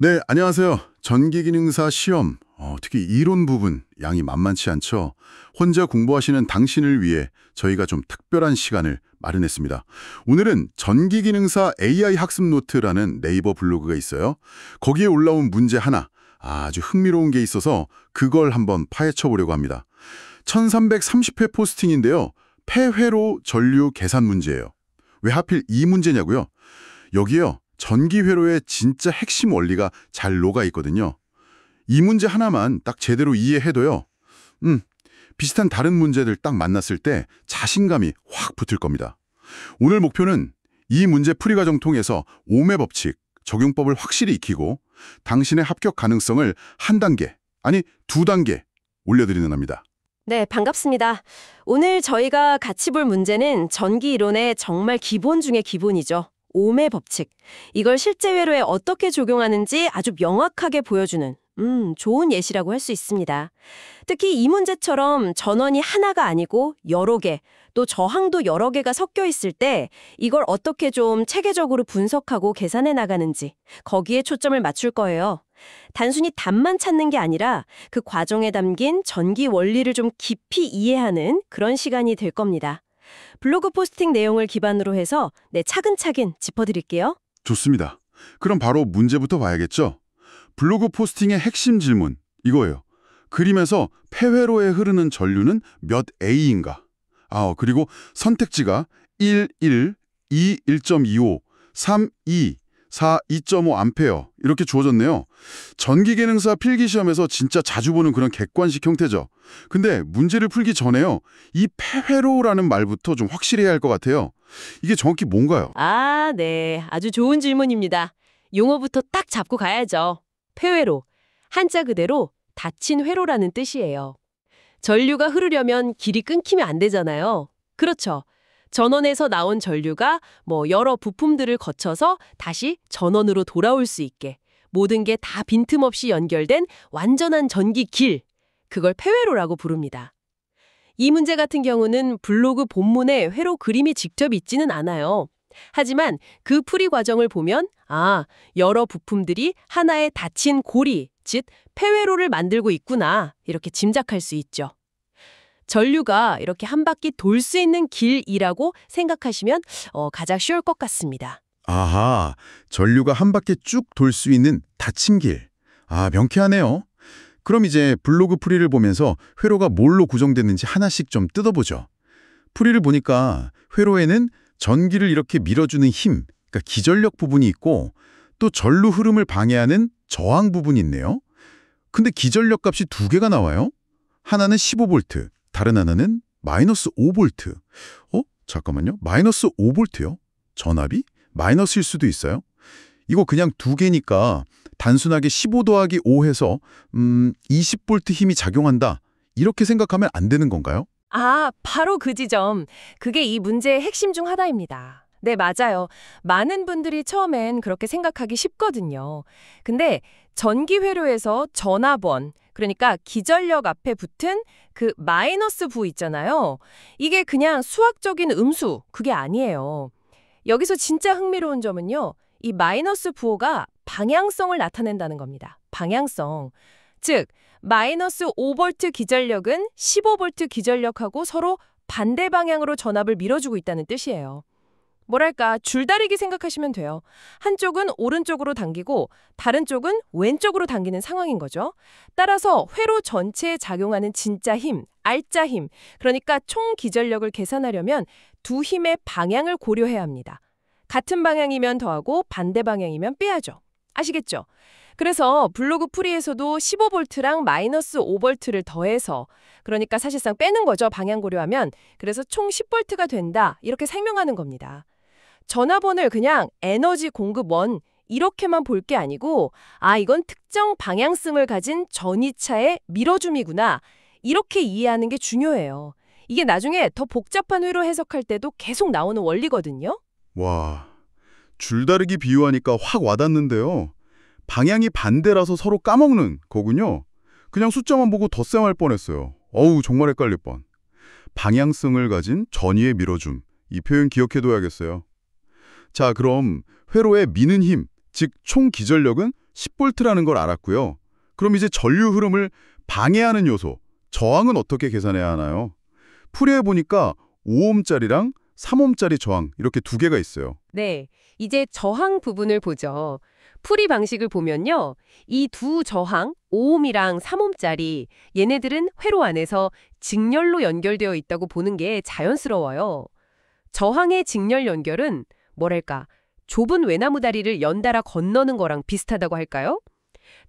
네, 안녕하세요. 전기기능사 시험, 특히 이론 부분 양이 만만치 않죠. 혼자 공부하시는 당신을 위해 저희가 좀 특별한 시간을 마련했습니다. 오늘은 전기기능사 AI 학습 노트라는 네이버 블로그가 있어요. 거기에 올라온 문제 하나, 아주 흥미로운 게 있어서 그걸 한번 파헤쳐 보려고 합니다. 1330회 포스팅인데요. 폐회로 전류 계산 문제예요. 왜 하필 이 문제냐고요? 여기요. 전기회로의 진짜 핵심 원리가 잘 녹아 있거든요. 이 문제 하나만 딱 제대로 이해해도요. 비슷한 다른 문제들 딱 만났을 때 자신감이 확 붙을 겁니다. 오늘 목표는 이 문제 풀이 과정 통해서 오음의 법칙, 적용법을 확실히 익히고 당신의 합격 가능성을 한 단계, 아니 두 단계 올려드리는 겁니다. 네, 반갑습니다. 오늘 저희가 같이 볼 문제는 전기 이론의 정말 기본 중의 기본이죠. 오음의 법칙. 이걸 실제 회로에 어떻게 적용하는지 아주 명확하게 보여주는 좋은 예시라고 할 수 있습니다. 특히 이 문제처럼 전원이 하나가 아니고 여러 개, 또 저항도 여러 개가 섞여 있을 때 이걸 어떻게 좀 체계적으로 분석하고 계산해 나가는지 거기에 초점을 맞출 거예요. 단순히 답만 찾는 게 아니라 그 과정에 담긴 전기 원리를 좀 깊이 이해하는 그런 시간이 될 겁니다. 블로그 포스팅 내용을 기반으로 해서 차근차근 짚어드릴게요. 좋습니다. 그럼 바로 문제부터 봐야겠죠? 블로그 포스팅의 핵심 질문, 이거예요. 그림에서 폐회로에 흐르는 전류는 몇 A인가? 그리고 선택지가 1, 1, 2, 1.25, 3, 2, 4, 2.5 암페어 이렇게 주어졌네요. 전기기능사 필기시험에서 진짜 자주 보는 그런 객관식 형태죠. 근데 문제를 풀기 전에요. 이 폐회로라는 말부터 좀 확실해야 할 것 같아요. 이게 정확히 뭔가요? 네. 아주 좋은 질문입니다. 용어부터 딱 잡고 가야죠. 폐회로. 한자 그대로 닫힌 회로라는 뜻이에요. 전류가 흐르려면 길이 끊기면 안 되잖아요. 그렇죠. 전원에서 나온 전류가 여러 부품들을 거쳐서 다시 전원으로 돌아올 수 있게 모든 게 다 빈틈없이 연결된 완전한 전기 길. 그걸 폐회로라고 부릅니다. 이 문제 같은 경우는 블로그 본문에 회로 그림이 직접 있지는 않아요. 하지만 그 풀이 과정을 보면 여러 부품들이 하나의 닫힌 고리, 즉 폐회로를 만들고 있구나 이렇게 짐작할 수 있죠. 전류가 이렇게 한 바퀴 돌 수 있는 길이라고 생각하시면 가장 쉬울 것 같습니다. 아하, 전류가 한 바퀴 쭉 돌 수 있는 닫힌 길. 명쾌하네요. 그럼 이제 블로그 풀이를 보면서 회로가 뭘로 구성됐는지 하나씩 좀 뜯어보죠. 풀이를 보니까 회로에는 전기를 이렇게 밀어주는 힘, 그러니까 기전력 부분이 있고 또 전류 흐름을 방해하는 저항 부분이 있네요. 근데 기전력 값이 두 개가 나와요. 하나는 15V, 다른 하나는 마이너스 5V. 잠깐만요. 마이너스 5V요? 전압이? 마이너스일 수도 있어요. 이거 그냥 두 개니까 단순하게 15 더하기 5 해서 20V 힘이 작용한다. 이렇게 생각하면 안 되는 건가요? 바로 그 지점. 그게 이 문제의 핵심 중 하나입니다. 네, 맞아요. 많은 분들이 처음엔 그렇게 생각하기 쉽거든요. 근데 전기 회로에서 전압원, 그러니까 기전력 앞에 붙은 그 마이너스 부 있잖아요. 이게 그냥 수학적인 음수, 그게 아니에요. 여기서 진짜 흥미로운 점은요. 이 마이너스 부호가 방향성을 나타낸다는 겁니다. 방향성. 즉, 마이너스 5V 기전력은 15V 기전력하고 서로 반대 방향으로 전압을 밀어주고 있다는 뜻이에요. 뭐랄까, 줄다리기 생각하시면 돼요. 한쪽은 오른쪽으로 당기고 다른 쪽은 왼쪽으로 당기는 상황인 거죠. 따라서 회로 전체에 작용하는 진짜 힘, 알짜 힘, 그러니까 총 기전력을 계산하려면 두 힘의 방향을 고려해야 합니다. 같은 방향이면 더하고 반대 방향이면 빼야죠. 아시겠죠? 그래서 블로그 풀이에서도 15V랑 마이너스 5V를 더해서 그러니까 사실상 빼는 거죠. 방향 고려하면. 그래서 총 10V가 된다. 이렇게 설명하는 겁니다. 전압원을 그냥 에너지 공급원 이렇게만 볼 게 아니고 이건 특정 방향성을 가진 전위차의 밀어줌이구나. 이렇게 이해하는 게 중요해요. 이게 나중에 더 복잡한 회로 해석할 때도 계속 나오는 원리거든요. 와, 줄다리기 비유하니까 확 와닿는데요. 방향이 반대라서 서로 까먹는 거군요. 그냥 숫자만 보고 덧셈할 뻔했어요. 정말 헷갈릴 뻔. 방향성을 가진 전위의 밀어줌. 이 표현 기억해둬야겠어요. 자, 그럼 회로의 미는 힘, 즉 총 기전력은 10V라는 걸 알았고요. 그럼 이제 전류 흐름을 방해하는 요소, 저항은 어떻게 계산해야 하나요? 풀이해 보니까 5ohm짜리랑 3ohm짜리 저항 이렇게 두 개가 있어요. 네, 이제 저항 부분을 보죠. 풀이 방식을 보면요. 이 두 저항, 5ohm이랑 3ohm짜리, 얘네들은 회로 안에서 직렬로 연결되어 있다고 보는 게 자연스러워요. 저항의 직렬 연결은 뭐랄까, 좁은 외나무 다리를 연달아 건너는 거랑 비슷하다고 할까요?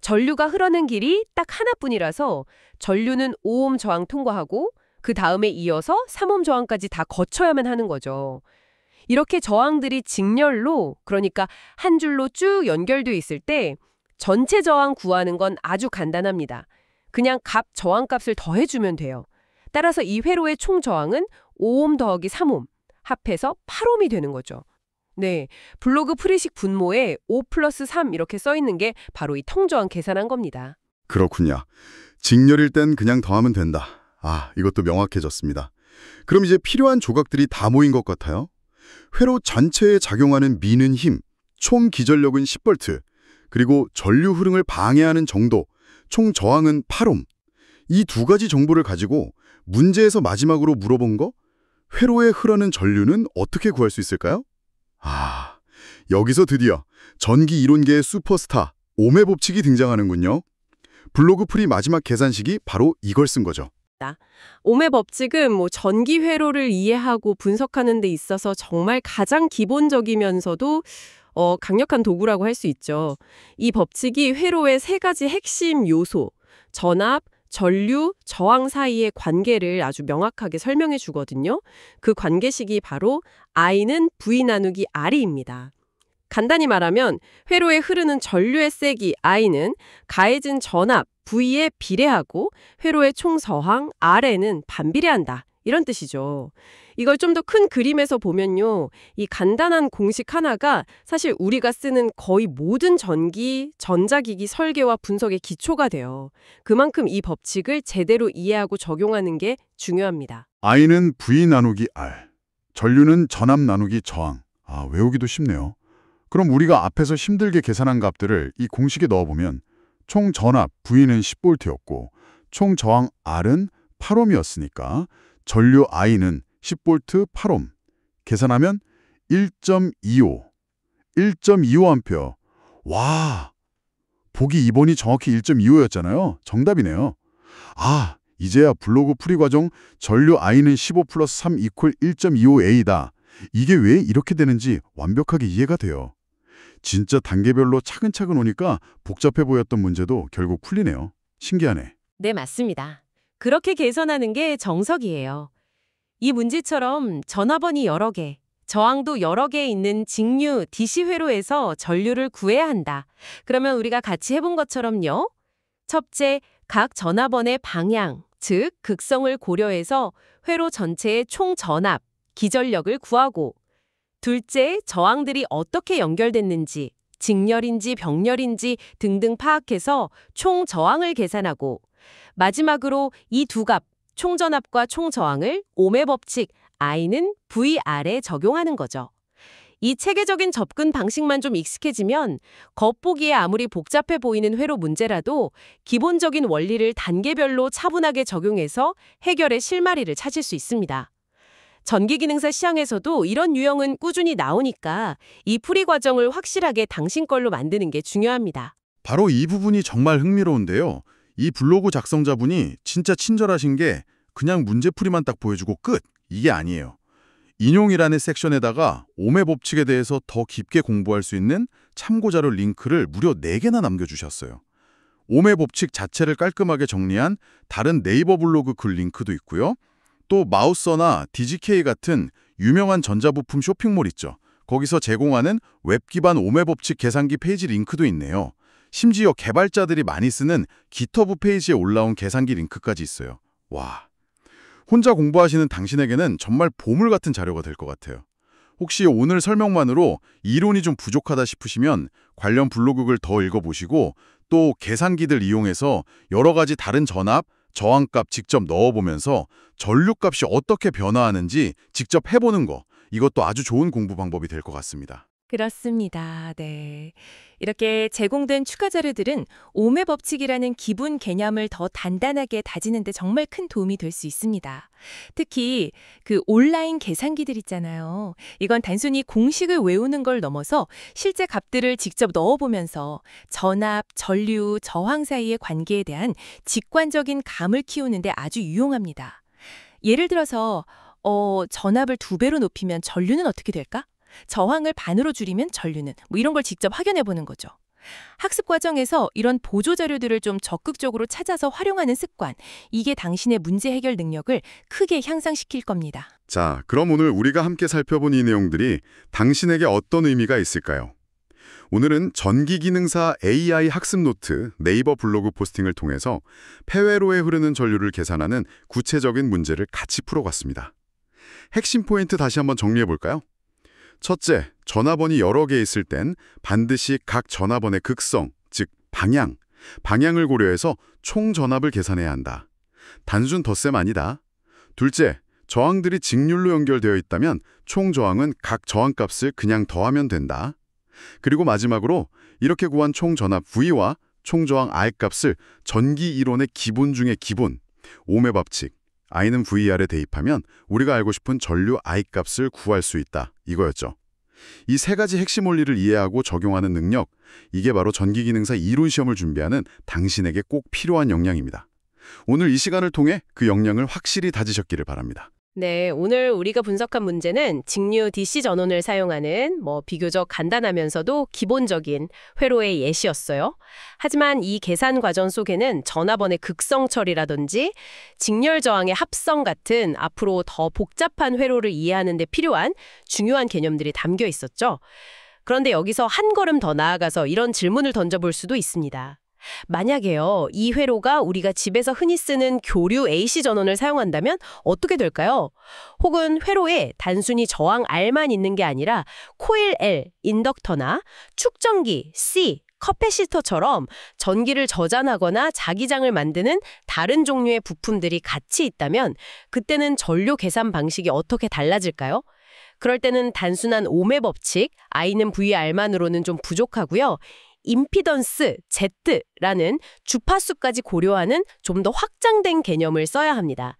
전류가 흐르는 길이 딱 하나뿐이라서 전류는 5오hm 저항 통과하고 그 다음에 이어서 3오hm 저항까지 다 거쳐야만 하는 거죠. 이렇게 저항들이 직렬로, 그러니까 한 줄로 쭉 연결돼 있을 때 전체 저항 구하는 건 아주 간단합니다. 그냥 값 저항값을 더해주면 돼요. 따라서 이 회로의 총 저항은 5오hm 더하기 3오hm, 합해서 8ohm이 되는 거죠. 네, 블로그 프리식 분모에 5 플러스 3 이렇게 써 있는 게 바로 이 통저항 계산한 겁니다. 그렇군요. 직렬일 땐 그냥 더하면 된다. 아, 이것도 명확해졌습니다. 그럼 이제 필요한 조각들이 다 모인 것 같아요. 회로 전체에 작용하는 미는 힘, 총 기전력은 10V, 그리고 전류 흐름을 방해하는 정도, 총 저항은 8ohm. 이 두 가지 정보를 가지고 문제에서 마지막으로 물어본 거, 회로에 흐르는 전류는 어떻게 구할 수 있을까요? 아, 여기서 드디어 전기 이론계의 슈퍼스타, 옴의 법칙이 등장하는군요. 블로그 풀이 마지막 계산식이 바로 이걸 쓴 거죠. 옴의 법칙은 전기 회로를 이해하고 분석하는 데 있어서 정말 가장 기본적이면서도 강력한 도구라고 할 수 있죠. 이 법칙이 회로의 세 가지 핵심 요소, 전압, 전류, 저항 사이의 관계를 아주 명확하게 설명해 주거든요. 그 관계식이 바로 I는 V 나누기 R입니다. 간단히 말하면 회로에 흐르는 전류의 세기 I는 가해진 전압 V에 비례하고 회로의 총 저항 R에는 반비례한다. 이런 뜻이죠. 이걸 좀 더 큰 그림에서 보면요. 이 간단한 공식 하나가 사실 우리가 쓰는 거의 모든 전기, 전자기기 설계와 분석의 기초가 돼요. 그만큼 이 법칙을 제대로 이해하고 적용하는 게 중요합니다. I는 V 나누기 R, 전류는 전압 나누기 저항. 아, 외우기도 쉽네요. 그럼 우리가 앞에서 힘들게 계산한 값들을 이 공식에 넣어보면 총 전압 V는 10V였고 총 저항 R은 8ohm이었으니까 전류 I는 10V 8ohm. 계산하면 1.25. 1.25A. 와, 보기 2번이 정확히 1.25였잖아요. 정답이네요. 아, 이제야 블로그 풀이 과정 전류 I는 15 플러스 3 이퀄 1.25A다. 이게 왜 이렇게 되는지 완벽하게 이해가 돼요. 진짜 단계별로 차근차근 오니까 복잡해 보였던 문제도 결국 풀리네요. 신기하네. 네, 맞습니다. 그렇게 계산하는 게 정석이에요. 이 문제처럼 전압원이 여러 개, 저항도 여러 개 있는 직류 DC 회로에서 전류를 구해야 한다. 그러면 우리가 같이 해본 것처럼요. 첫째, 각 전압원의 방향, 즉 극성을 고려해서 회로 전체의 총 전압, 기전력을 구하고, 둘째, 저항들이 어떻게 연결됐는지, 직렬인지 병렬인지 등등 파악해서 총 저항을 계산하고, 마지막으로 이 두 값, 총전압과 총저항을 옴의 법칙 I는 VR에 적용하는 거죠. 이 체계적인 접근 방식만 좀 익숙해지면 겉보기에 아무리 복잡해 보이는 회로 문제라도 기본적인 원리를 단계별로 차분하게 적용해서 해결의 실마리를 찾을 수 있습니다. 전기기능사 시황에서도 이런 유형은 꾸준히 나오니까 이 풀이 과정을 확실하게 당신 걸로 만드는 게 중요합니다. 바로 이 부분이 정말 흥미로운데요. 이 블로그 작성자분이 진짜 친절하신 게 그냥 문제풀이만 딱 보여주고 끝! 이게 아니에요. 인용이라는 섹션에다가 옴의 법칙에 대해서 더 깊게 공부할 수 있는 참고자료 링크를 무려 4개나 남겨주셨어요. 옴의 법칙 자체를 깔끔하게 정리한 다른 네이버 블로그 글 링크도 있고요. 또 마우서나 DGK 같은 유명한 전자부품 쇼핑몰 있죠. 거기서 제공하는 웹 기반 옴의 법칙 계산기 페이지 링크도 있네요. 심지어 개발자들이 많이 쓰는 기터브 페이지에 올라온 계산기 링크까지 있어요. 와, 혼자 공부하시는 당신에게는 정말 보물 같은 자료가 될 것 같아요. 혹시 오늘 설명만으로 이론이 좀 부족하다 싶으시면 관련 블로그 글 더 읽어보시고 또 계산기들 이용해서 여러 가지 다른 전압, 저항값 직접 넣어보면서 전류값이 어떻게 변화하는지 직접 해보는 거, 이것도 아주 좋은 공부 방법이 될 것 같습니다. 그렇습니다. 네. 이렇게 제공된 추가 자료들은 오매 법칙이라는 기본 개념을 더 단단하게 다지는 데 정말 큰 도움이 될 수 있습니다. 특히 그 온라인 계산기들 있잖아요. 이건 단순히 공식을 외우는 걸 넘어서 실제 값들을 직접 넣어보면서 전압, 전류, 저항 사이의 관계에 대한 직관적인 감을 키우는 데 아주 유용합니다. 예를 들어서 전압을 2배로 높이면 전류는 어떻게 될까? 저항을 반으로 줄이면 전류는 이런 걸 직접 확인해 보는 거죠. 학습 과정에서 이런 보조 자료들을 좀 적극적으로 찾아서 활용하는 습관, 이게 당신의 문제 해결 능력을 크게 향상시킬 겁니다. 자, 그럼 오늘 우리가 함께 살펴본 이 내용들이 당신에게 어떤 의미가 있을까요? 오늘은 전기기능사 AI 학습 노트 네이버 블로그 포스팅을 통해서 폐회로에 흐르는 전류를 계산하는 구체적인 문제를 같이 풀어봤습니다. 핵심 포인트 다시 한번 정리해볼까요? 첫째, 전화번이 여러 개 있을 땐 반드시 각 전화번의 극성, 즉 방향을 고려해서 총 전압을 계산해야 한다. 단순 덧셈 아니다. 둘째, 저항들이 직률로 연결되어 있다면 총 저항은 각 저항값을 그냥 더하면 된다. 그리고 마지막으로 이렇게 구한 총 전압 V와 총 저항 R 값을 전기 이론의 기본 중의 기본, 오매 법칙, I는 VR에 대입하면 우리가 알고 싶은 전류 I 값을 구할 수 있다. 이거였죠. 이 세 가지 핵심 원리를 이해하고 적용하는 능력, 이게 바로 전기기능사 이론 시험을 준비하는 당신에게 꼭 필요한 역량입니다. 오늘 이 시간을 통해 그 역량을 확실히 다지셨기를 바랍니다. 네, 오늘 우리가 분석한 문제는 직류 DC 전원을 사용하는 비교적 간단하면서도 기본적인 회로의 예시였어요. 하지만 이 계산 과정 속에는 전압원의 극성 처리라든지 직렬 저항의 합성 같은 앞으로 더 복잡한 회로를 이해하는 데 필요한 중요한 개념들이 담겨 있었죠. 그런데 여기서 한 걸음 더 나아가서 이런 질문을 던져볼 수도 있습니다. 만약에요, 이 회로가 우리가 집에서 흔히 쓰는 교류 AC 전원을 사용한다면 어떻게 될까요? 혹은 회로에 단순히 저항 R만 있는 게 아니라 코일 L, 인덕터나 축전기 C, 커패시터처럼 전기를 저장하거나 자기장을 만드는 다른 종류의 부품들이 같이 있다면 그때는 전류 계산 방식이 어떻게 달라질까요? 그럴 때는 단순한 오매 법칙, I는 VR만으로는 좀 부족하고요. 임피던스 Z라는 주파수까지 고려하는 좀 더 확장된 개념을 써야 합니다.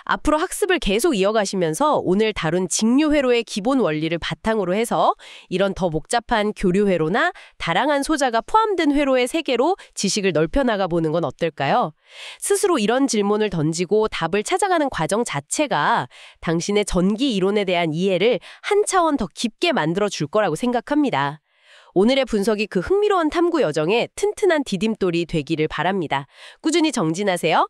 앞으로 학습을 계속 이어가시면서 오늘 다룬 직류 회로의 기본 원리를 바탕으로 해서 이런 더 복잡한 교류 회로나 다양한 소자가 포함된 회로의 세계로 지식을 넓혀나가 보는 건 어떨까요? 스스로 이런 질문을 던지고 답을 찾아가는 과정 자체가 당신의 전기 이론에 대한 이해를 한 차원 더 깊게 만들어 줄 거라고 생각합니다. 오늘의 분석이 그 흥미로운 탐구 여정에 튼튼한 디딤돌이 되기를 바랍니다. 꾸준히 정진하세요.